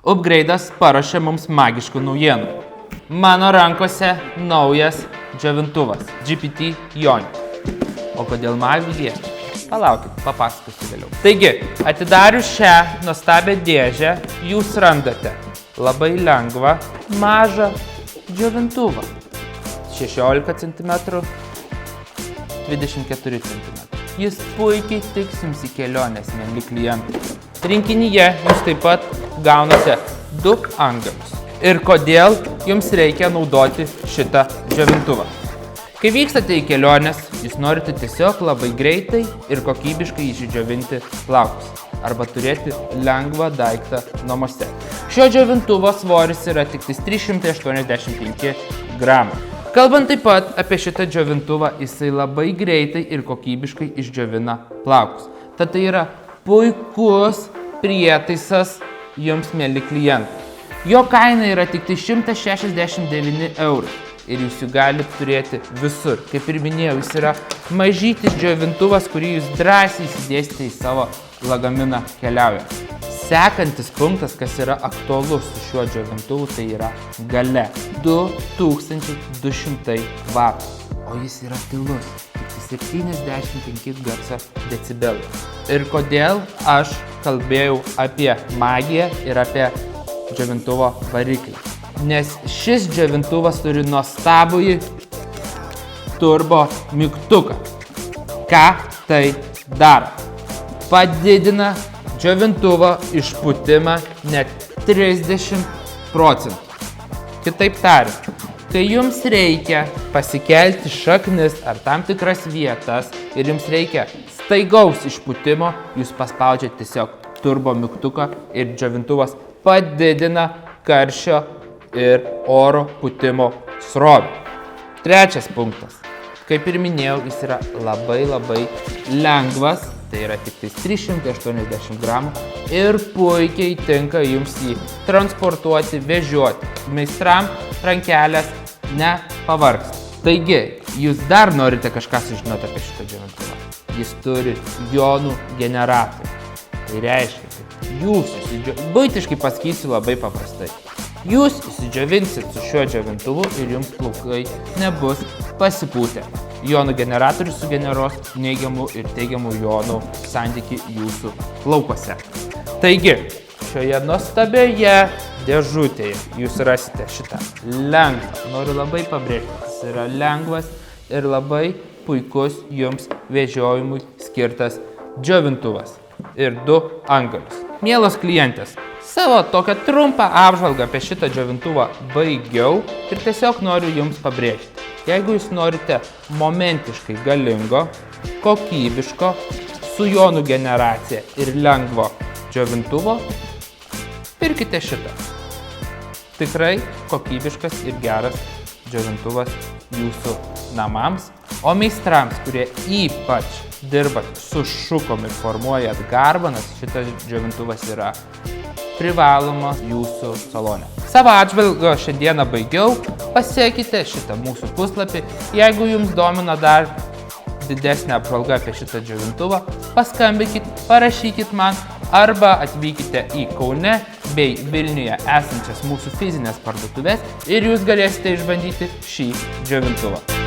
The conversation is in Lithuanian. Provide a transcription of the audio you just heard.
Upgrade'as paruošė mums magiškų naujienų. Mano rankose naujas džiovintuvas GPT Ioniq. O kodėl magija? Palaukit, papasakosiu vėliau. Taigi, atidarius šią nuostabią dėžę, jūs randate labai lengvą, mažą džiovintuvą. 16 cm, 24 cm. Jis puikiai tiks jums į kelionės, mieli klientai. Rinkinyje jūs taip pat gaunate 2 antgalius. Ir kodėl jums reikia naudoti šitą džiovintuvą? Kai vykstate į keliones, jūs norite tiesiog labai greitai ir kokybiškai išdžiovinti plaukus arba turėti lengvą daiktą namuose. Šio džiovintuvo svoris yra tik 385 gramai. Kalbant taip pat apie šitą džiovintuvą, jisai labai greitai ir kokybiškai išdžiovina plaukus. Tad tai yra puikus prietaisas jums, mieli klientai. Jo kaina yra tik 169 eurų ir jūs jų galite turėti visur. Kaip ir minėjau, jis yra mažytis džiovintuvas, kurį jūs drąsiai įsidėsite į savo lagaminą keliaujant. Sekantis punktas, kas yra aktualus su šiuo džiovintuvu, tai yra galia. 2200 vatų, o jis yra tylus, tik 75 garso decibelų. Ir kodėl aš kalbėjau apie magiją ir apie džiovintuvo variklį? Nes šis džiovintuvas turi nuostabųjį turbo mygtuką. Ką tai daro? Padidina džiovintuvo išpūtimą net 30%. Kitaip tariant, kai jums reikia pasikelti šaknis ar tam tikras vietas ir jums reikia staigaus išpūtimo, jūs paspaudžiate tiesiog turbo mygtuką ir džiovintuvas padidina karščio ir oro pūtimo srovę. Trečias punktas. Kaip ir minėjau, jis yra labai lengvas, tai yra tik 380 gramų ir puikiai tinka jums jį transportuoti, vežioti. Meistram rankelės nepavargsta. Taigi, jūs dar norite kažką sužinoti apie šitą džiovintuvą. Jis turi jonų generatorių. Tai reiškia, kad jūs buitiškai pasakysiu labai paprastai. Jūs įsidžiovinsit su šiuo džiovintuvu ir jums plaukai nebus pasipūtę. Jonų generatorius sugeneruos neigiamų ir teigiamų jonų santykį jūsų plaukuose. Taigi, šioje nuostabioje dėžutėje jūs rasite šitą lengvą. Noriu labai pabrėžti, jis yra lengvas ir labai puikus jums vežiojimui skirtas džiovintuvas. Ir 2 antgalius. Mielos klientės, savo tokią trumpą apžvalgą apie šitą džiovintuvą baigiau ir tiesiog noriu jums pabrėžti. Jeigu jūs norite momentiškai galingo, kokybiško, su jonų generacija ir lengvo džiovintuvo, pirkite šitą. Tikrai kokybiškas ir geras džiovintuvas jūsų namams, o meistrams, kurie ypač dirbat su šukom ir formuojat garbanas, šitas džiovintuvas yra privaloma jūsų salone. Savo atžvilgą šiandieną baigiau, pasiekite šitą mūsų puslapį. Jeigu jums domina dar didesnė apžvalga apie šitą džiovintuvą, paskambinkit, parašykit man arba atvykite į Kaune bei Vilniuje esančias mūsų fizinės parduotuvės ir jūs galėsite išbandyti šį džiovintuvą.